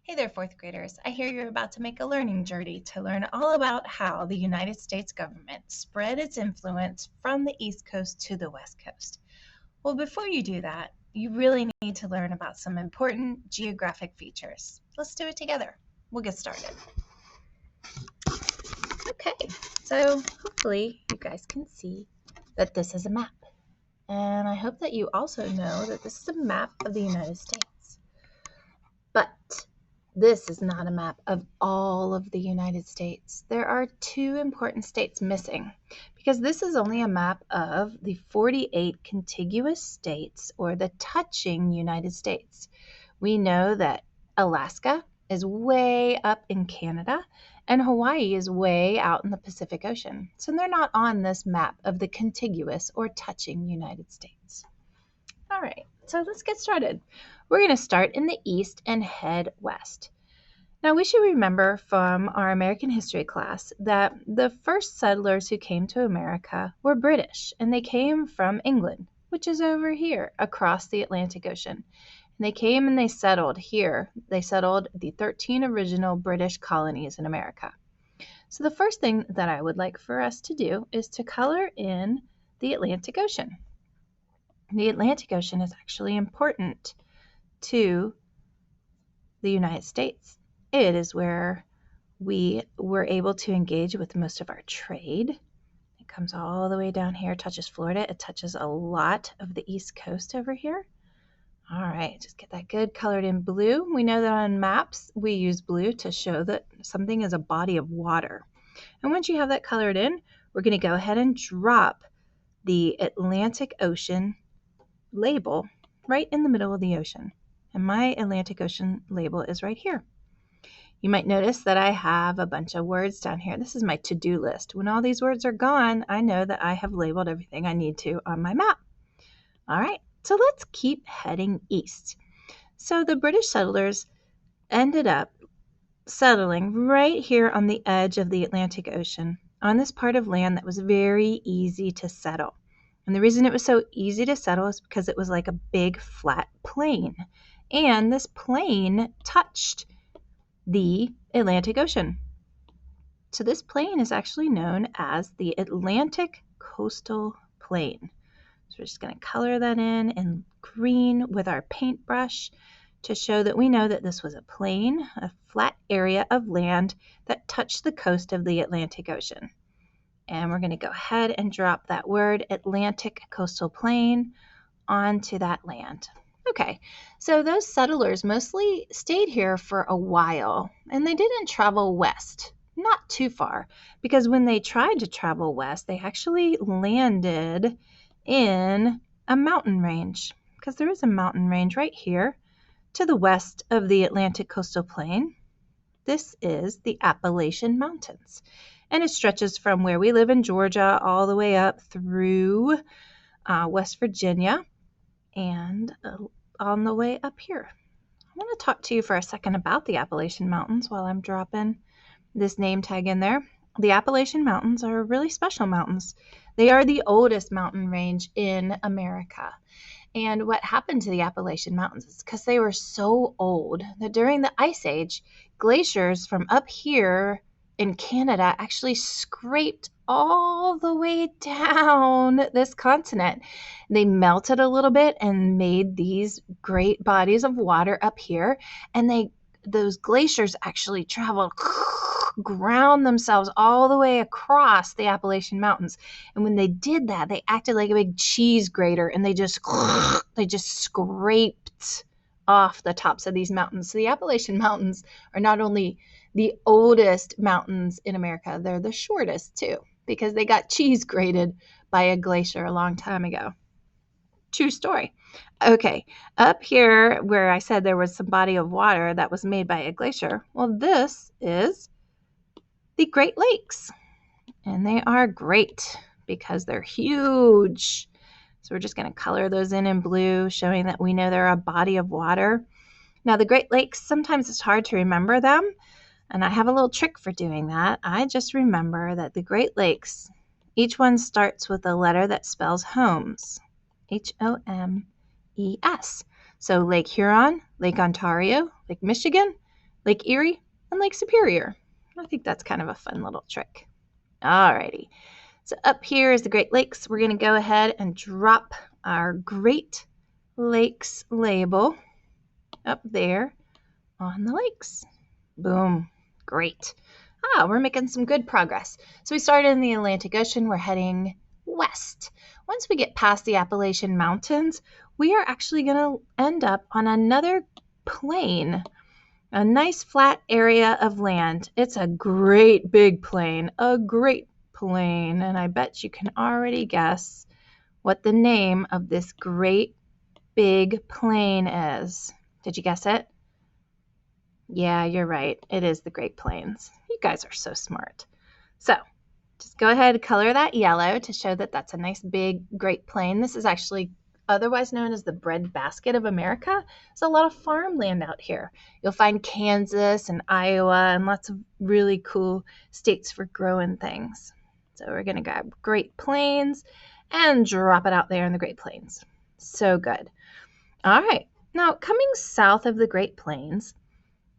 Hey there, fourth graders. I hear you're about to make a learning journey to learn all about how the United States government spread its influence from the East Coast to the West Coast. Well, before you do that, you really need to learn about some important geographic features. Let's do it together. We'll get started. Okay, so hopefully you guys can see that this is a map. And I hope that you also know that this is a map of the United States. But this is not a map of all of the United States. There are two important states missing because this is only a map of the 48 contiguous states or the touching United States. We know that Alaska is way up in Canada and Hawaii is way out in the Pacific Ocean. So they're not on this map of the contiguous or touching United States. All right, so let's get started. We're going to start in the east and head west. Now, we should remember from our American history class that the first settlers who came to America were British, and they came from England, which is over here across the Atlantic Ocean. And they came and they settled here. They settled the 13 original British colonies in America. So the first thing that I would like for us to do is to color in the Atlantic Ocean. The Atlantic Ocean is actually important to the United States. It is where we were able to engage with most of our trade. It comes all the way down here, touches Florida. It touches a lot of the East Coast over here. All right, just get that good colored in blue. We know that on maps, we use blue to show that something is a body of water. And once you have that colored in, we're going to go ahead and drop the Atlantic Ocean label right in the middle of the ocean. And my Atlantic Ocean label is right here. You might notice that I have a bunch of words down here. This is my to-do list. When all these words are gone, I know that I have labeled everything I need to on my map. All right, so let's keep heading east. So the British settlers ended up settling right here on the edge of the Atlantic Ocean on this part of land that was very easy to settle. And the reason it was so easy to settle is because it was like a big flat plain. And this plain touched the Atlantic Ocean. So this plain is actually known as the Atlantic Coastal Plain. So we're just going to color that in green with our paintbrush to show that we know that this was a plain, a flat area of land that touched the coast of the Atlantic Ocean. And we're going to go ahead and drop that word Atlantic Coastal Plain onto that land. Okay, so those settlers mostly stayed here for a while, and they didn't travel west, not too far, because when they tried to travel west, they actually landed in a mountain range, because there is a mountain range right here to the west of the Atlantic Coastal Plain. This is the Appalachian Mountains, and it stretches from where we live in Georgia all the way up through West Virginia and on the way up here. I want to talk to you for a second about the Appalachian Mountains while I'm dropping this name tag in there. The Appalachian Mountains are really special mountains. They are the oldest mountain range in America. And what happened to the Appalachian Mountains is because they were so old that during the Ice Age, glaciers from up here in Canada actually scraped all the way down this continent. They melted a little bit and made these great bodies of water up here, and those glaciers actually traveled, ground themselves all the way across the Appalachian Mountains. And when they did that, they acted like a big cheese grater, and they just scraped off the tops of these mountains. So the Appalachian Mountains are not only the oldest mountains in America, they're the shortest too, because they got cheese grated by a glacier a long time ago. True story. Okay, up here where I said there was some body of water that was made by a glacier, well, this is the Great Lakes. And they are great because they're huge. So we're just going to color those in blue, showing that we know they're a body of water. Now, the Great Lakes, sometimes it's hard to remember them. And I have a little trick for doing that. I just remember that the Great Lakes, each one starts with a letter that spells homes. Homes. So Lake Huron, Lake Ontario, Lake Michigan, Lake Erie, and Lake Superior. I think that's kind of a fun little trick. Alrighty, so up here is the Great Lakes. We're going to go ahead and drop our Great Lakes label up there on the lakes. Boom, great. We're making some good progress. So we started in the Atlantic Ocean. We're heading west. Once we get past the Appalachian Mountains, we are actually going to end up on another plain, a nice flat area of land. It's a great big plain, and I bet you can already guess what the name of this great big plain is. Did you guess it? Yeah, you're right. It is the Great Plains. You guys are so smart. So just go ahead and color that yellow to show that that's a nice big Great Plain. This is actually otherwise known as the breadbasket of America. There's a lot of farmland out here. You'll find Kansas and Iowa and lots of really cool states for growing things. So we're going to grab Great Plains and drop it out there in the Great Plains. So good. All right. Now, coming south of the Great Plains,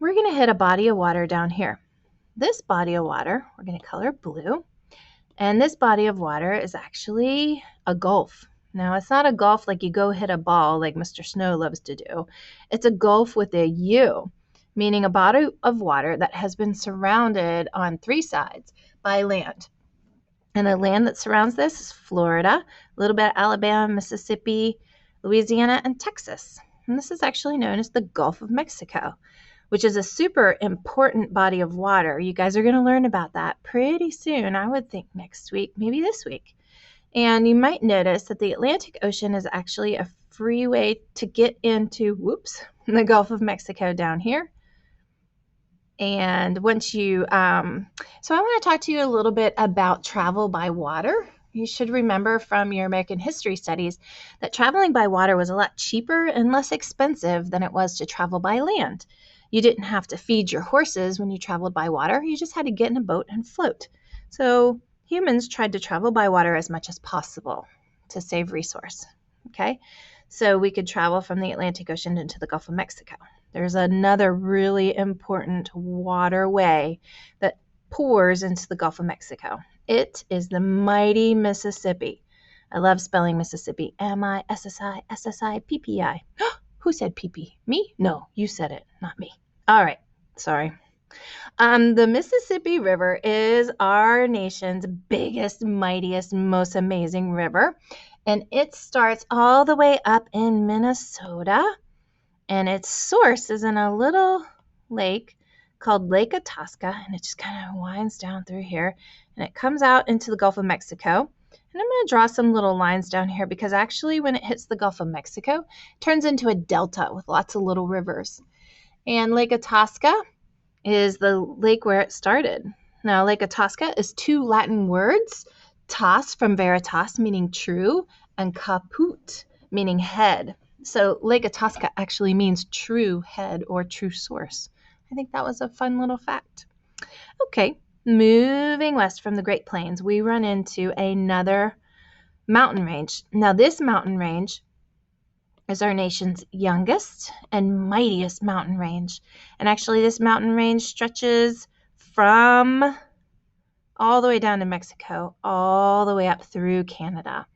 we're going to hit a body of water down here. This body of water, we're going to color blue. And this body of water is actually a gulf. Now, it's not a gulf like you go hit a ball like Mr. Snow loves to do. It's a gulf with a U, meaning a body of water that has been surrounded on 3 sides by land. And the land that surrounds this is Florida, a little bit of Alabama, Mississippi, Louisiana, and Texas. And this is actually known as the Gulf of Mexico, which is a super important body of water. You guys are going to learn about that pretty soon. I would think next week, maybe this week. And you might notice that the Atlantic Ocean is actually a freeway to get into, the Gulf of Mexico down here. And once you, so I want to talk to you a little bit about travel by water. You should remember from your American history studies that traveling by water was a lot cheaper and less expensive than it was to travel by land. You didn't have to feed your horses when you traveled by water. You just had to get in a boat and float. So humans tried to travel by water as much as possible to save resource. Okay, so we could travel from the Atlantic Ocean into the Gulf of Mexico. There's another really important waterway that pours into the Gulf of Mexico. It is the mighty Mississippi. I love spelling Mississippi. Mississippi. Who said pee-pee? Me? No, you said it, not me. All right, sorry. The Mississippi River is our nation's biggest, mightiest, most amazing river. And it starts all the way up in Minnesota. And its source is in a little lake called Lake Itasca. And it just kind of winds down through here. And it comes out into the Gulf of Mexico. And I'm going to draw some little lines down here because actually when it hits the Gulf of Mexico, it turns into a delta with lots of little rivers. And Lake Itasca is the lake where it started. Now, Lake Itasca is 2 Latin words, tas from veritas, meaning true, and caput, meaning head. So Lake Itasca actually means true head or true source. I think that was a fun little fact. Okay, moving west from the Great Plains, we run into another mountain range. Now, this mountain range is our nation's youngest and mightiest mountain range. And actually, this mountain range stretches from all the way down to Mexico, all the way up through Canada.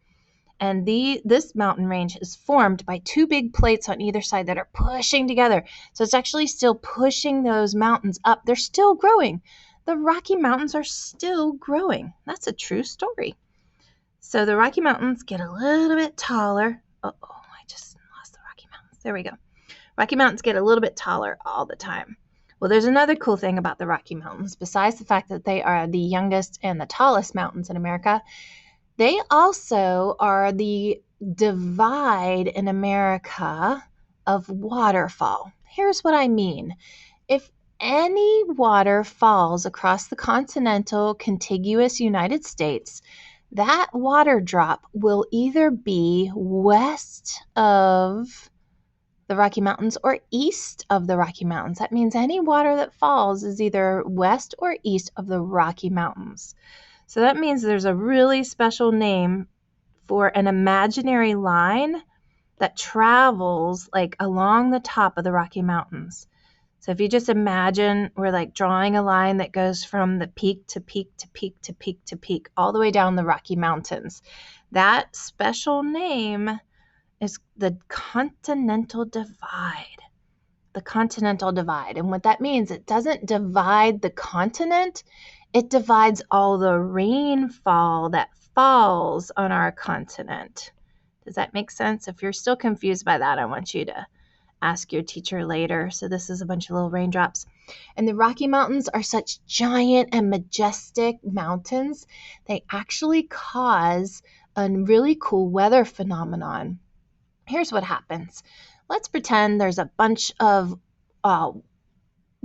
And this mountain range is formed by 2 big plates on either side that are pushing together. So it's actually still pushing those mountains up. They're still growing. The Rocky Mountains are still growing. That's a true story. So the Rocky Mountains get a little bit taller. I just lost the Rocky Mountains. There we go. Rocky Mountains get a little bit taller all the time. Well, there's another cool thing about the Rocky Mountains. Besides the fact that they are the youngest and the tallest mountains in America, they also are the divide in America of waterfall. Here's what I mean. If any water falls across the continental contiguous United States, that water drop will either be west of the Rocky Mountains or east of the Rocky Mountains. That means any water that falls is either west or east of the Rocky Mountains. So that means there's a really special name for an imaginary line that travels like along the top of the Rocky Mountains. So if you just imagine we're like drawing a line that goes from the peak to peak to peak to peak to peak, all the way down the Rocky Mountains. That special name is the Continental Divide. The Continental Divide. And what that means, it doesn't divide the continent, it divides all the rainfall that falls on our continent. Does that make sense? If you're still confused by that, I want you to ask your teacher later. So this is a bunch of little raindrops. And the Rocky Mountains are such giant and majestic mountains, they actually cause a really cool weather phenomenon. Here's what happens. Let's pretend there's a bunch of